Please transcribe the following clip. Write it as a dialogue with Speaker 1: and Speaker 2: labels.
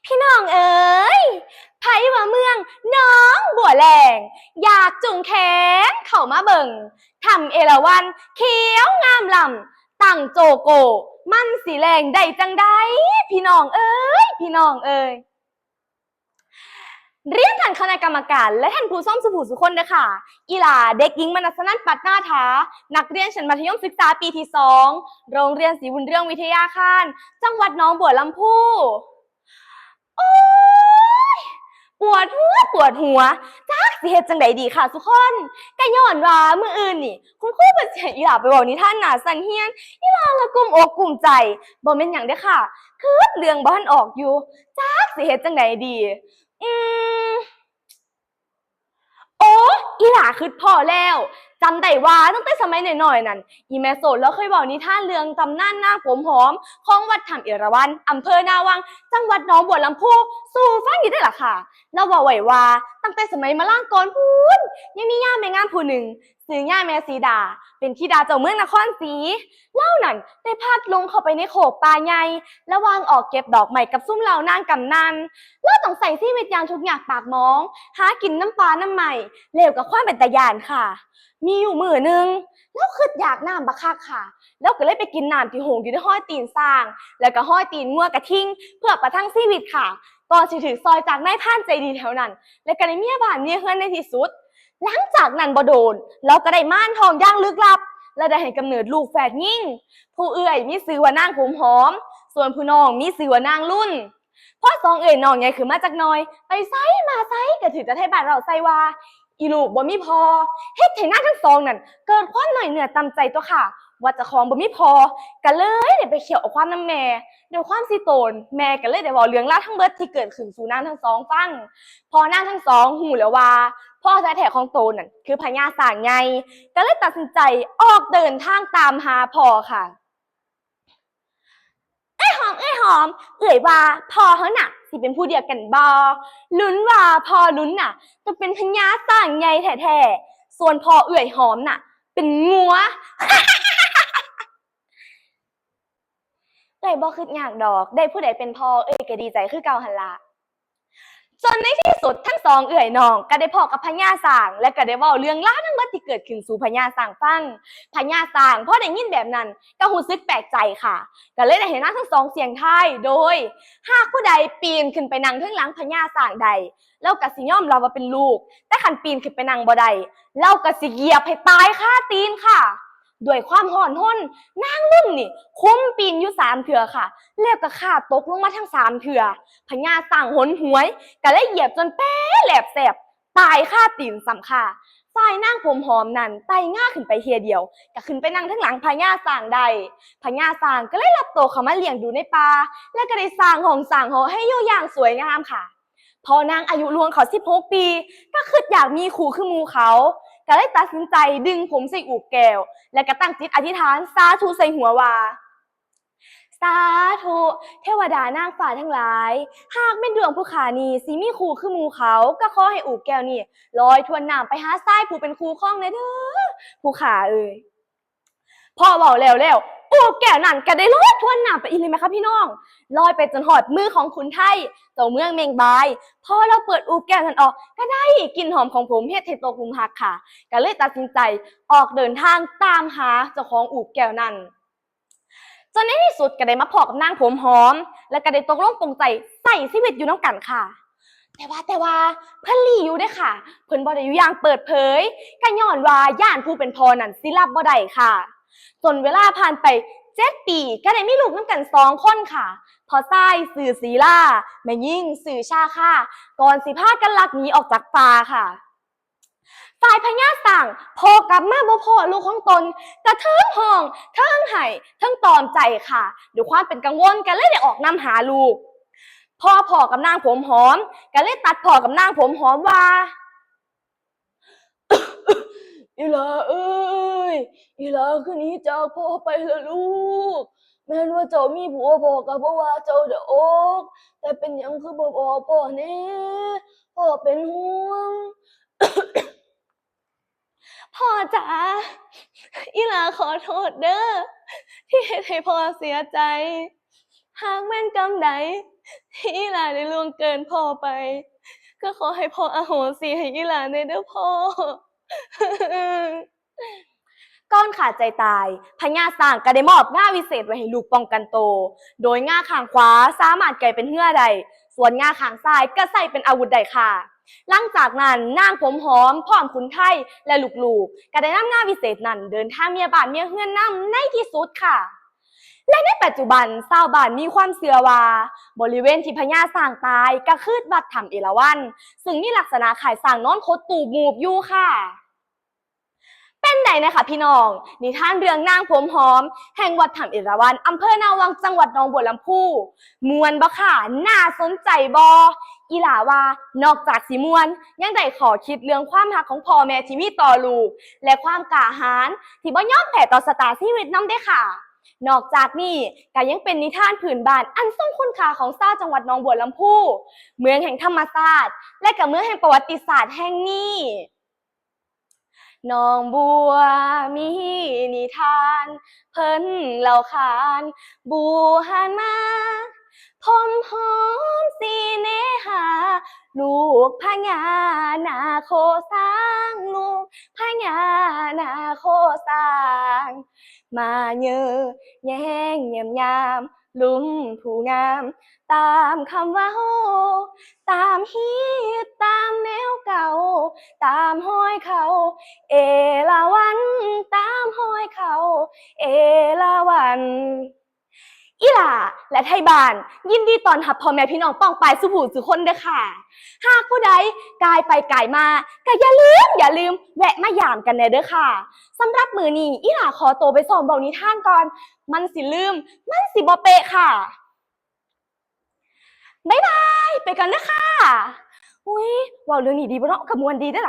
Speaker 1: พี่น้องเอ๋ยไผว่าเมืองน้องบัวแหลงอยากจุงแขนเข้ามาเบิ่งทำเอราวัณเขียวงามลำตั้งโจโกมันสีแรงได้จังใดพี่น้องเอ๋ยพี่น้องเอ๋ยเรียนท่านคณะกรรมการและท่านผู้ส้มสุภูสุคนเด้อค่ะอีหลาเด็กหญิงมนัสนันท์ปัตนาถานักเรียนชั้นมัธยมศึกษาปีที่2โรงเรียนศรีบุญเรืองวิทยาคารจังหวัดหนองบัวลำพูโอ้ยปวดหัวจักสิเฮ็ดจังไดดีค่ะทุกคนก็ย้อนว่ามื้ออื่นนี่คุณครูเพิ่นสิให้อีหลาไปเว้านิทานหน้าชั้นเรียนอีหลาละกุมอกกุมใจบ่แม่นหยังเด้อค่ะคือเรื่องบ่ทันออกอยู่จักสิเฮ็ดจังไดดีอืม โอ้อีหลาคือพอแล้วจำได้ว่าตั้งแต่สมัยน้อยๆนั่นอีแม่โสดแล้วเคยบอกนิทานเรื่องตำนานนางผมหอมของวัดถ้ำเอราวัณอำเภอนาวังจังหวัดหนองบัวลำพูสู่ฟังอยู่ได้ล่ะค่ะแล้วว่าไว้ว่าตั้งแต่สมัยมาล่างก่อนพูนยังมีย่าแม่งามผู้หนึ่งชื่อย่าแม่สีดาเป็นธิดาเจ้าเมืองนครศรีเล่านั่นได้พลัดลงเข้าไปในโขกป่าใหญ่ระหว่างออกเก็บดอกไม้กับซุ่มเหล่านางกำนันเล่าต้องใส่ชีวิตอย่างทุกข์ยากปากหมองหากินน้ำปลาน้ำใหม่ เลวกับความเป็นตาย่านค่ะ มีอยู่มื้อหนึ่งแล้วคิดอยากน้ำบักคักค่ะ แล้วก็เลยไปกินน้ำที่โหงอยู่ในห้อยตีนสร้าง แล้วก็ห้อยตีนงัวกระทิงเพื่อประทังชีวิตค่ะก่อนสิถึงซอยจากนายพรานใจดีแถวนั้น แล้วก็ได้เมียบ้านเมียเฮือนในที่สุด หลังจากนั้นบ่โดนเราก็ได้ม่านทองอย่างลึกลับ และได้ให้กำเนิดลูกแฝดยิ่ง ผู้เอื้อยมีชื่อว่านางผมหอม ส่วนผู้น้องมีชื่อว่านางรุ่นพ่อสองเอ่ยน้องใหญ่ขึ้นมาจากน้อยไปไสมาไสก็ถือจะให้บ้านเราใส่ว่าอีลูกบ่มีพอเฮ็ดให้นางทั้งสองนั่นเกิดความหน่อยเหนือตำใจตัวค่ะว่าเจ้าของบ่มีพอก็เลยได้ไปเขี่ยวเอาความน้ำแม่ด้วยความสิโตนแม่ก็เลยได้เว้าเรื่องราวทั้งเบิดที่เกิดขึ้นสู่นางทั้งสองฟังพอนางทั้งสองฮู้แล้วว่าพ่อแท้ๆของตนนั่นคือพญาสร้างใหญ่ก็เลยตัดสินใจออกเดินทางตามหาพ่อค่ะ เอ้ยหอมเอ่ยว่าพอเขาน่ะสิเป็นผู้เดียวกันบอลุ้นว่าพอลุ้นน่ะจะเป็นพญาต่างใหญ่แท้ๆส่วนพอเอ่ยหอมน่ะเป็นงัวเอ่ยบ่คิดยากดอกได้ผู้ใดเป็นพ่อเอ่ยก็ดีใจคือเก่าหั่นล่ะ จนในที่สุดทั้งสองเอื่อยน้องก็ได้พอกับพญาสร้างและก็ได้เว้าเรื่องราวทั้งหมดที่เกิดขึ้นสู่พญาสร้างฟังพญาสร้างพอได้ยินแบบนั้นก็รู้สึกแปลกใจค่ะก็เลยได้เห็นหน้าทั้งสองเสียงทายโดยหากผู้ใดปีนขึ้นไปนั่งเทิงหลังพญาสร้างใดแล้วก็สิยอมรับว่าเป็นลูกแต่คันปีนขึ้นไปนั่งบ่ได้แล้วก็สิเหยียบให้ตายคาตีนค่ะด้วยความร้อนรนนางลุ่มนี่คุ้มปีนอยู่3เทื่อค่ะแล้วก็ขาตกลงมาทั้ง3เทื่อพญาสร้างหนหวย ก็เลยเหยียบจนแป้แหลบแสบตายค่าตีนสำค่ะฝ่ายนางผมหอมนั่นไต่ง่าขึ้นไปเทียเดียวก็ขึ้นไปนั่งทั้งหลังพญาสร้างใดพญาสร้างก็เลยรับตัวเขามาเลี้ยงดูในป่าและก็ได้สร้างห้องสร้างหอให้อยู่อย่างสวยงามค่ะพอนางอายุรวงเขา16ปีก็คิดอยากมีคู่คือหมู่เขาก็เลยตัดสินใจดึงผมใส่อูกแก้วและก็ตั้งจิตอธิษฐานสาธุใส่หัวว่า สาธุเทวดานางฟ้าทั้งหลายหากแม่นดวงผู้ขานี่สิมีคู่คือหมู่เขาก็ขอให้อู่แก้วนี่ลอยทวนน้ำไปหาทรายผู้เป็นคู่ข้องเลยเด้อผู้ขาเอ่ยพอเว้าแล้วอู่แก้วนั่นก็ได้ลอยทวนน้ำไปอีกเลยไหมคะพี่น้องลอยไปจนหอดมือของขุนไทยเจ้าเมืองเมงบายพอเราเปิดอู่แก้วนั้นออกก็ได้กลิ่นหอมของผมเฮ็ดให้ตกหลุมรักค่ะก็เลยตัดสินใจออกเดินทางตามหาเจ้าของอู่แก้วนั้น จนในที่สุดก็ได้มาพอกับนางผมหอมและก็ได้ตกลงปลงใจใส่ชีวิตอยู่น้ำกันค่ะแต่ว่าเพิ่นหลีอยู่เด้อค่ะเพิ่นบ่ได้อยู่อย่างเปิดเผยก็ย้อนว่าย่านผู้เป็นพ่อนั่นสิรับบ่ได้ค่ะจนเวลาผ่านไป7 ปีก็ได้มีลูกนำกัน2คนค่ะพอซ้ายชื่อศรีลาแม่ยิ่งชื่อชาค่ะก่อนสิพากันลักหนีออกจากป่าค่ะ ฝ่ายพญาสั่งพอกลับมาบ่พอลูกของตนกระเทิงห้องเทิงไห้เทิงตอมใจค่ะด้วยความเป็นกังวลกันเลยได้ออกนำหาลูกพ่อกับนางผมหอมก็เลยตัดพ่อกับนางผมหอมว่าอีหลาเอ้ยอีหลาคือหนีจากพ่อไปละลูกแม้นว่าเจ้ามีผัวพ่อก็บ่ว่าเจ้าเด้ออกแต่เป็นหยังคือบ่บอกพ่อแน่พ่อเป็นห่วง พ่อจ๋าอีหลาขอโทษเด้อที่เฮ็ดให้พ่อเสียใจหากแม่นกรรมใด ที่อีหลาได้ล่วงเกินพ่อไป ก็ขอให้พ่ออโหสิให้อีหลาได้เด้อพ่อ ก่อนขาดใจตายพญาสร้างก็ได้มอบง่าวิเศษไว้ให้ลูกป้องกันโต โดยง่าข้างขวาสามารถไกลเป็นเหื่อใดส่วนง่าข้างซ้ายก็ใส่เป็นอาวุธได้ค่ะหลังจากนั้นนางผมหอมพร้อมขุนไทยและลูกๆก็ได้นำง่าวิเศษนั้นเดินทางเมียบ้านเมียเฮือนนำในที่สุดค่ะ และในปัจจุบันชาวบ้านมีความเชื่อว่าบริเวณที่พญาสร้างตายก็คือวัดถ้ำเอราวัณซึ่งมีลักษณะคล้ายสร้างนอนคดตูบมูบอยู่ค่ะเป็นไดนะคะพี่น้องนิทานเรื่องนางผมหอมแห่งวัดถ้ำเอราวัณอำเภอนาวังจังหวัดหนองบัวลำพูม่วนบ่ค่ะน่าสนใจบ่อีหลาว่านอกจากสิม่วนยังได้ขอคิดเรื่องความรักของพ่อแม่ที่มีต่อลูกและความกล้าหาญที่บ่ยอมแพ้ต่อชะตาชีวิตนำเด้อค่ะ นอกจากนี้ก็ยังเป็นนิทานพื้นบ้านอันทรงคุณค่าของชาวจังหวัดหนองบัวลำพูเมืองแห่งธรรมศาสตร์และก็เมืองแห่งประวัติศาสตร์แห่งนี้หนองบัวมีนิทานเพิ่นเล่าขานบูหานมาพรมหอมสีเนหาลูกพญานาโคสร้างลูกพญานาโคสร้างมาเยอะแย่งเยี่ยมยามลุมผู้งามตามคำเว้าตามฮีตตามแนวเก่าตามห้อยเขาเอราวัณตามห้อยเขาเอราวัณอีหล่าและไทยบ้านยินดีต้อนรับพ่อแม่พี่น้องป้องปายสุผู้สุคนเด้อค่ะหากผู้ใดกายไปกายมาก็อย่าลืมแวะมายามกันแน่เด้อค่ะสำหรับมื้อนี้อีหล่าขอตัวไปซ้อมเว้านิทานก่อนมันสิลืมมันสิบ่เป๊ะค่ะบ๊ายบายไปกันเด้อค่ะอุ้ยเว้าเรื่องนี้ดีบ่เนาะขมวนดีเด้อล่ะ